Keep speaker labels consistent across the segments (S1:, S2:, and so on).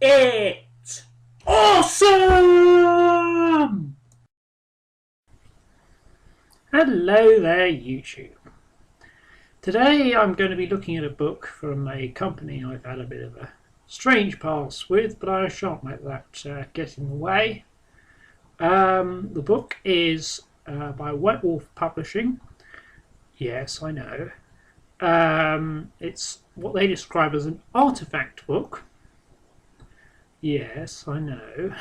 S1: It's awesome! Hello there, YouTube. Today I'm going to be looking at a book from a company I've had a bit of a strange past with, but I shan't let that get in the way. The book is by White Wolf Publishing. Yes, I know. It's what they describe as an artifact book. Yes, I know.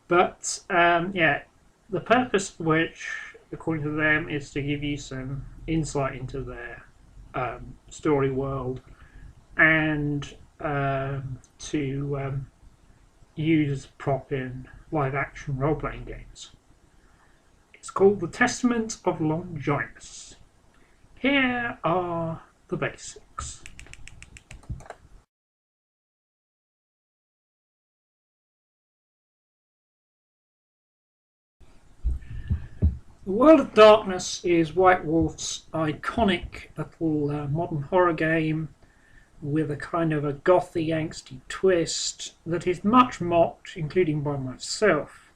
S1: But yeah, the purpose of which, according to them, is to give you some insight into their story world and to use as a prop in live-action role-playing games. It's called The Testament of Longinus. Here are the basics. The World of Darkness is White Wolf's iconic little modern horror game with a kind of a gothy, angsty twist that is much mocked, including by myself,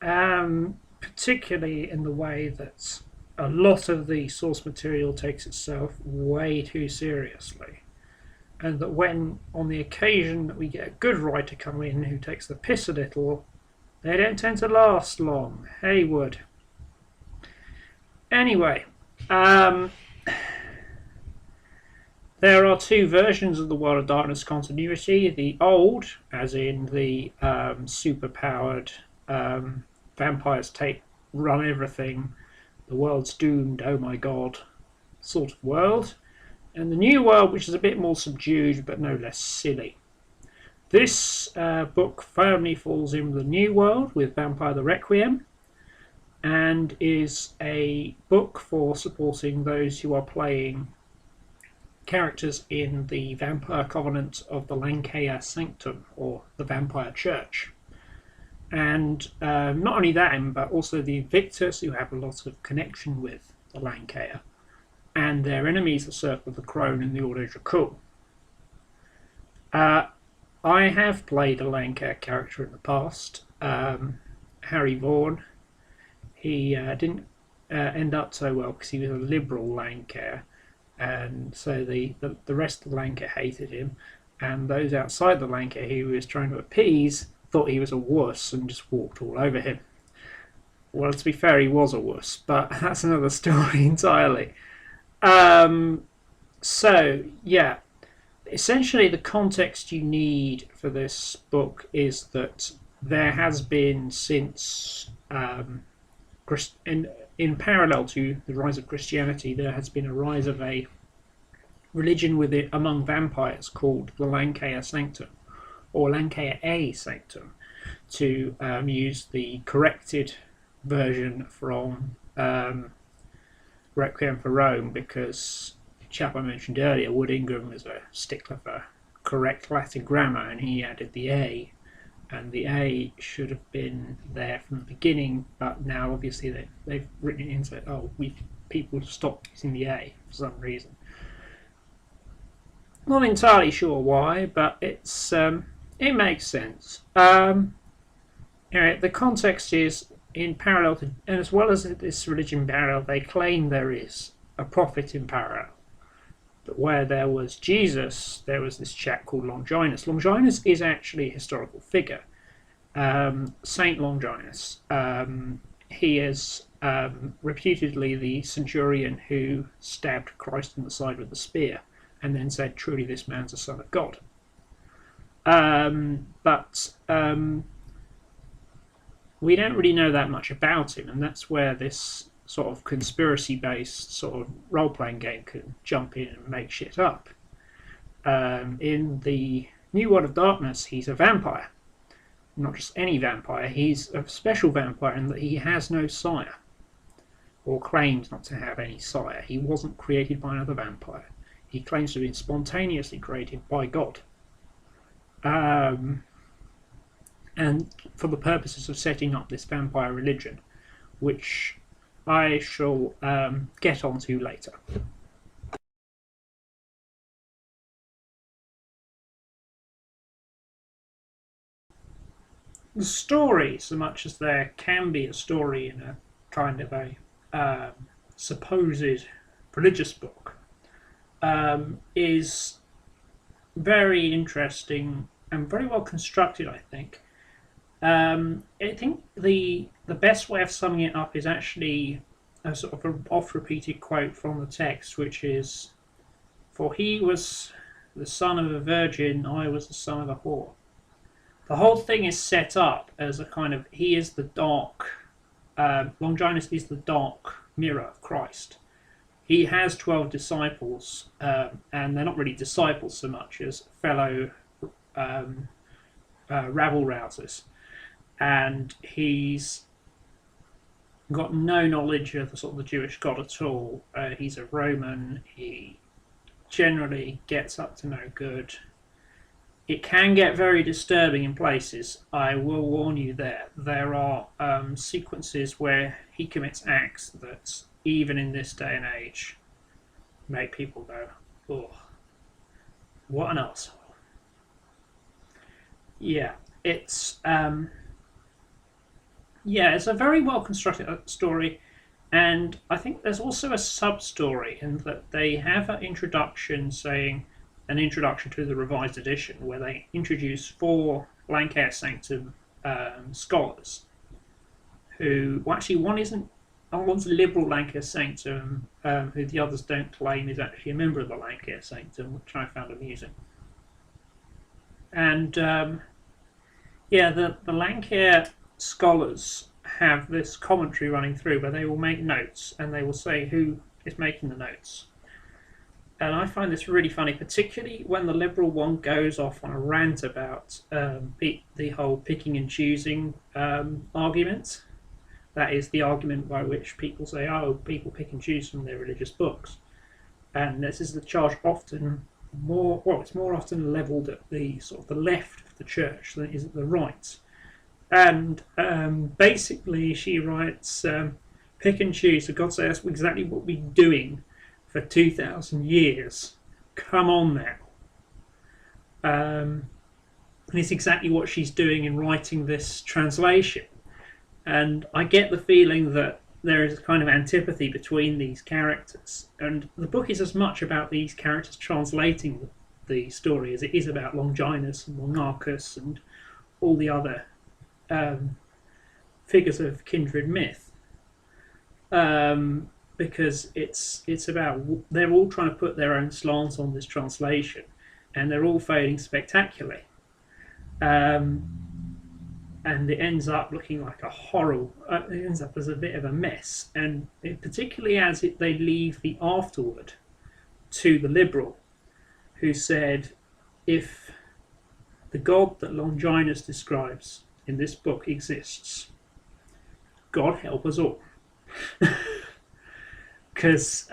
S1: particularly in the way that a lot of the source material takes itself way too seriously, and that when, on the occasion that we get a good writer come in who takes the piss a little, they don't tend to last long. Haywood. Anyway, there are two versions of the World of Darkness continuity. The old, as in the super-powered vampires run everything, the world's doomed, oh my god, sort of world. And the new world, which is a bit more subdued but no less silly. This book firmly falls in the new world with Vampire the Requiem, and is a book for supporting those who are playing characters in the Vampire Covenant of the Lancaea Sanctum, or the Vampire Church. And not only that, but also the Invictus, who have a lot of connection with the Lancaea, and their enemies, the Circle of the Crone and the Order Dracul. I have played a Lancaea character in the past, Harry Vaughan. He didn't end up so well because he was a liberal Lancaea, and so the rest of the Lancaea hated him, and those outside the Lancaea he was trying to appease thought he was a wuss and just walked all over him. Well, to be fair, he was a wuss, but that's another story entirely. So, yeah, essentially the context you need for this book is that there has been since... in parallel to the rise of Christianity, there has been a rise of a religion among vampires called the Lancaea Sanctum, or Lancaea Sanctum, to use the corrected version from Requiem for Rome, because the chap I mentioned earlier, Wood Ingram, is a stickler for correct Latin grammar, and he added the A. And the A should have been there from the beginning, but now obviously they've written it in so people stopped using the A for some reason. Not entirely sure why, but it's it makes sense. Anyway, the context is in parallel to, and as well as this religion parallel, they claim there is a prophet in parallel. But where there was Jesus, there was this chap called Longinus. Longinus is actually a historical figure. Saint Longinus. He is reputedly the centurion who stabbed Christ in the side with a spear and then said, "Truly this man's a son of God." But we don't really know that much about him, and that's where this sort of conspiracy-based sort of role-playing game can jump in and make shit up. In the New World of Darkness, he's a vampire. Not just any vampire, he's a special vampire in that he has no sire, or claims not to have any sire. He wasn't created by another vampire. He claims to have been spontaneously created by God. And for the purposes of setting up this vampire religion, which I shall get onto later. the story, so much as there can be a story in a kind of a supposed religious book, is very interesting and very well constructed, I think. I think the best way of summing it up is actually a sort of an oft-repeated quote from the text, which is, "For he was the son of a virgin, I was the son of a whore." The whole thing is set up as a kind of, he is the dark, Longinus is the dark mirror of Christ. He has 12 disciples, and they're not really disciples so much as fellow rabble rousers. And he's got no knowledge of the sort of the Jewish God at all. He's a Roman. He generally gets up to no good. It can get very disturbing in places. I will warn you there. There are sequences where he commits acts that, even in this day and age, make people go, "Oh, what an arsehole." Yeah, it's it's a very well constructed story, and I think there's also a sub story in that they have an introduction saying an introduction to the revised edition where they introduce 4 Lancashire Sanctum scholars who, well, actually one's a liberal Lancashire Sanctum, who the others don't claim is actually a member of the Lancashire Sanctum, which I found amusing. And the Lancashire scholars have this commentary running through where they will make notes and they will say who is making the notes. And I find this really funny, particularly when the liberal one goes off on a rant about the whole picking and choosing argument. That is the argument by which people say, "Oh, people pick and choose from their religious books," and this is the charge often more. Well, it's more often levelled at the sort of the left of the church than it is at the right. And basically, she writes, "Pick and choose. For God's sake, that's exactly what we're doing for 2,000 years. Come on now." And it's exactly what she's doing in writing this translation. And I get the feeling that there is a kind of antipathy between these characters. And the book is as much about these characters translating the story as it is about Longinus and Monarchus and all the other figures of kindred myth. Because it's about, they're all trying to put their own slants on this translation, and they're all failing spectacularly. And it ends up looking like a horror. It ends up as a bit of a mess, and particularly as they leave the afterword to the liberal, who said, "If the God that Longinus describes in this book exists, God help us all." Because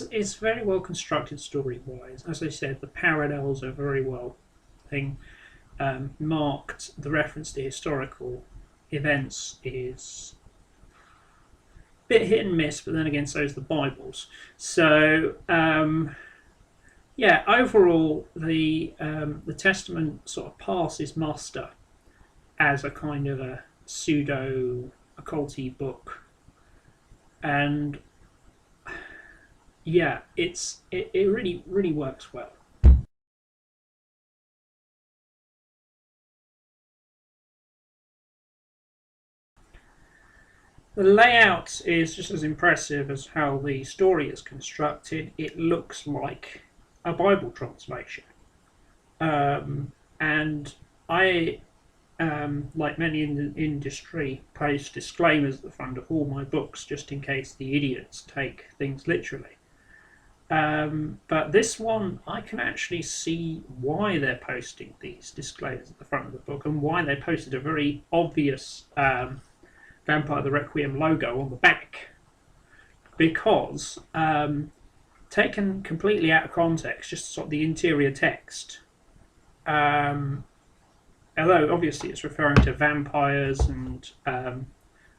S1: it's very well constructed story wise. As I said, the parallels are very well marked. The reference to historical events is a bit hit and miss, but then again, so is the Bibles. So overall, the Testament sort of passes muster as a kind of a pseudo occulty book, and it really works well. The layout is just as impressive as how the story is constructed. It looks like a Bible translation, and I, like many in the industry, post disclaimers at the front of all my books just in case the idiots take things literally. But this one, I can actually see why they're posting these disclaimers at the front of the book and why they posted a very obvious Vampire the Requiem logo on the back. Because, taken completely out of context, just sort of the interior text, although obviously it's referring to vampires and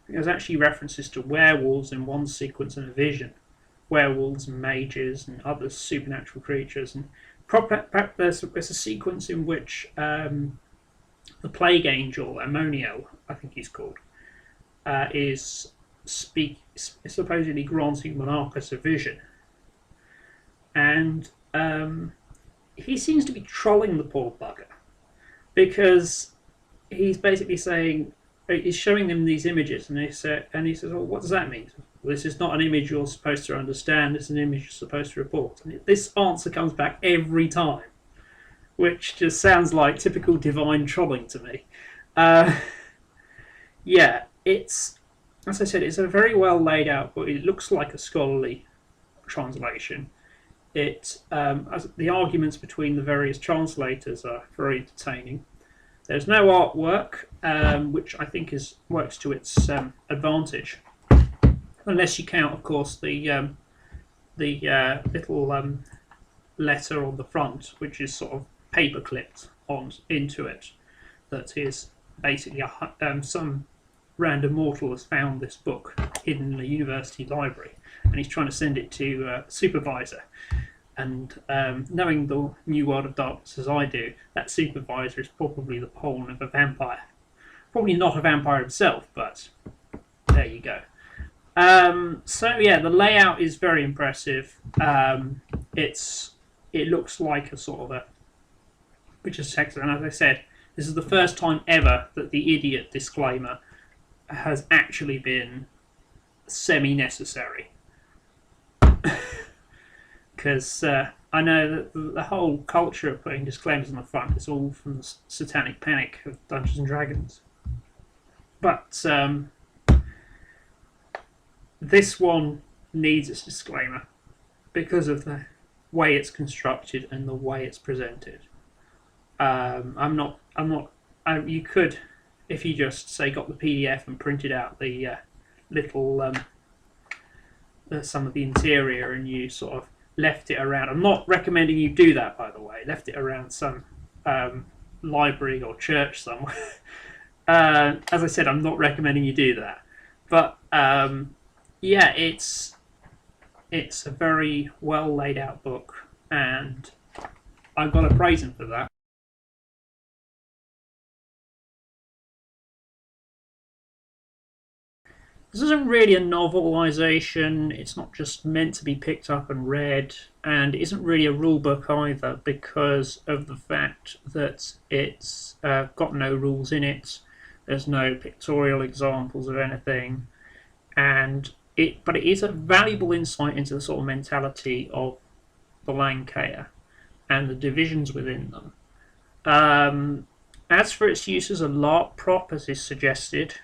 S1: there's actually references to werewolves in one sequence in a vision. Werewolves and mages and other supernatural creatures, and there's a sequence in which the plague angel, Ammoniel, I think he's called, is supposedly granting Monarchus a vision. And he seems to be trolling the poor bugger, because he's basically saying, he's showing them these images, and he says, well, what does that mean? Well, this is not an image you're supposed to understand, this is an image you're supposed to report. And this answer comes back every time, which just sounds like typical divine trolling to me. Yeah, it's, as I said, it's a very well laid out book. It looks like a scholarly translation. The arguments between the various translators are very entertaining. There's no artwork, which I think works to its advantage, unless you count, of course, the little letter on the front, which is sort of paper clipped into it. That is basically some random mortal has found this book hidden in a university library, and he's trying to send it to a supervisor. And knowing the new world of darkness as I do, that supervisor is probably the pawn of a vampire. Probably not a vampire himself, but there you go. So yeah, the layout is very impressive. It looks like a sort of a picture text, and as I said, this is the first time ever that the idiot disclaimer has actually been semi-necessary. Because I know that the whole culture of putting disclaimers on the front is all from the satanic panic of Dungeons and Dragons. But this one needs its disclaimer because of the way it's constructed and the way it's presented. You could, if you just say got the PDF and printed out the little some of the interior, and you sort of left it around. I'm not recommending you do that, by the way. Left it around some library or church somewhere. As I said, I'm not recommending you do that. But yeah, it's a very well laid out book, and I've got to praise him for that. This isn't really a novelisation, it's not just meant to be picked up and read, and it isn't really a rule book either, because of the fact that it's got no rules in it, there's no pictorial examples of anything, but it is a valuable insight into the sort of mentality of the Lancashire and the divisions within them. As for its use as a LARP prop, as is suggested,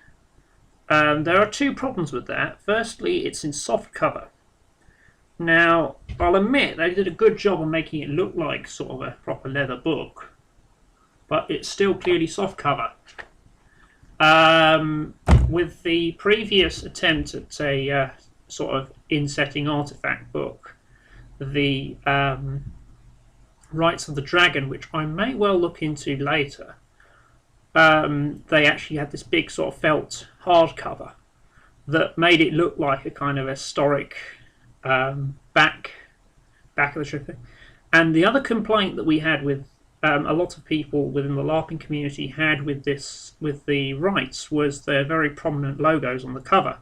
S1: there are two problems with that. Firstly, it's in soft cover. Now, I'll admit they did a good job of making it look like sort of a proper leather book, but it's still clearly soft cover. With the previous attempt at a sort of in-setting artifact book, the Rights of the Dragon, which I may well look into later, they actually had this big sort of felt hardcover that made it look like a kind of historic back of the trip. And the other complaint that we had with a lot of people within the LARPing community had with the rights was their very prominent logos on the cover.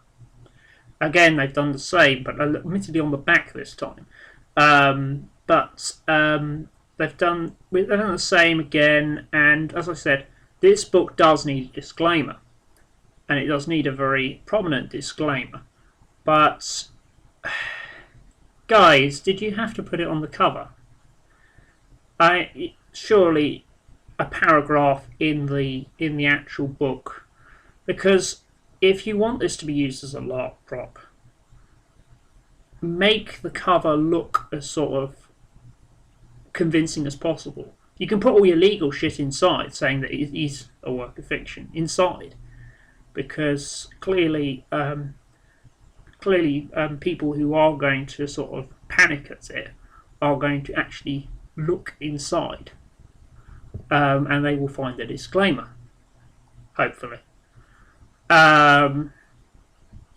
S1: Again, they've done the same, but admittedly on the back this time. They've done the same again, and as I said, this book does need a disclaimer, and it does need a very prominent disclaimer. But, guys, did you have to put it on the cover? Surely a paragraph in the actual book, because if you want this to be used as a LARP prop, make the cover look as sort of convincing as possible. You can put all your legal shit inside, saying that it is a work of fiction inside, because clearly people who are going to sort of panic at it are going to actually look inside, and they will find a disclaimer, hopefully.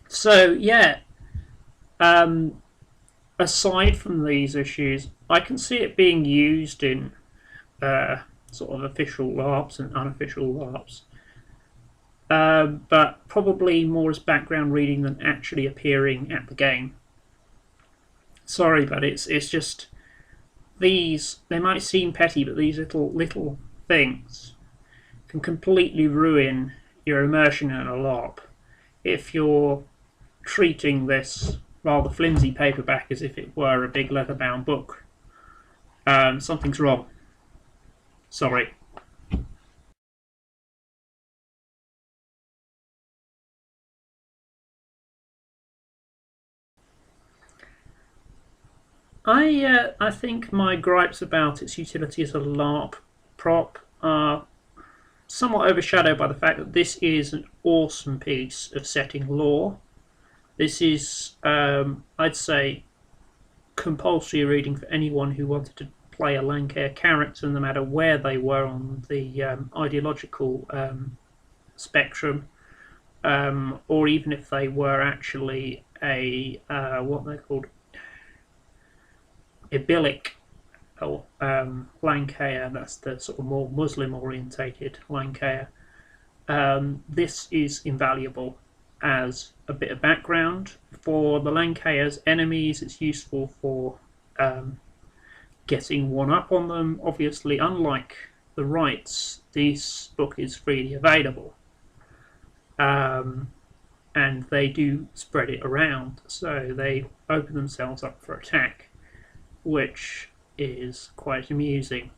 S1: So yeah, aside from these issues, I can see it being used in sort of official LARPs and unofficial LARPs, but probably more as background reading than actually appearing at the game. Sorry, but it's just these. They might seem petty, but these little things can completely ruin your immersion in a LARP if you're treating this rather flimsy paperback as if it were a big leather-bound book. Something's wrong. Sorry. I think my gripes about its utility as a LARP prop are somewhat overshadowed by the fact that this is an awesome piece of setting lore. This is, I'd say, compulsory reading for anyone who wanted to play a Lancare character, no matter where they were on the ideological spectrum, or even if they were actually a what they're called Ibilic Lancare. That's the sort of more Muslim orientated Lancare. This is invaluable as a bit of background for the Lancare's enemies. It's useful for getting one up on them. Obviously, unlike the rights, this book is freely available, and they do spread it around, so they open themselves up for attack, which is quite amusing.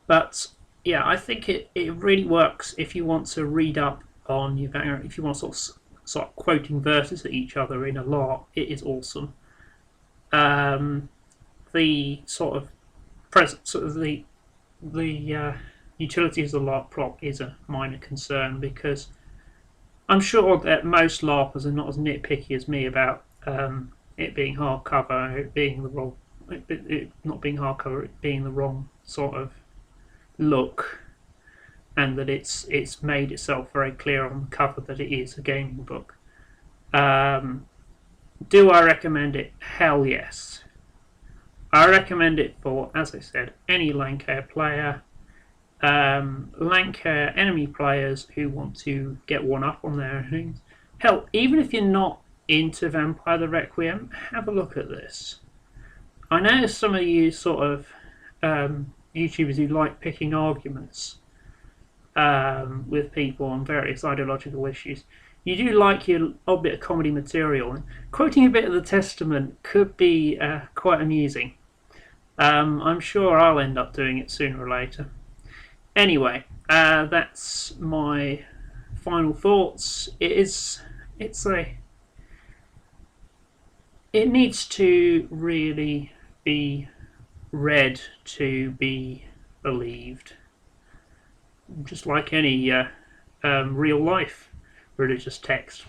S1: But yeah, I think it really works if you want to read up on your background, if you want to sort of quoting verses at each other in a LARP. It is awesome. The sort of the utility as a LARP prop is a minor concern, because I'm sure that most LARPers are not as nitpicky as me about it being hardcover, it being the wrong, it not being hardcover, it being the wrong sort of look, and that it's made itself very clear on the cover that it is a gaming book. Do I recommend it? Hell yes. I recommend it for, as I said, any Lancare player, Lancare enemy players who want to get one up on their things. Hell, even if you're not into Vampire the Requiem, have a look at this. I know some of you sort of YouTubers who like picking arguments with people on various ideological issues. You do like your odd bit of comedy material, and quoting a bit of the Testament could be quite amusing. I'm sure I'll end up doing it sooner or later. Anyway, that's my final thoughts. It needs to really be read to be believed, just like any real life religious text.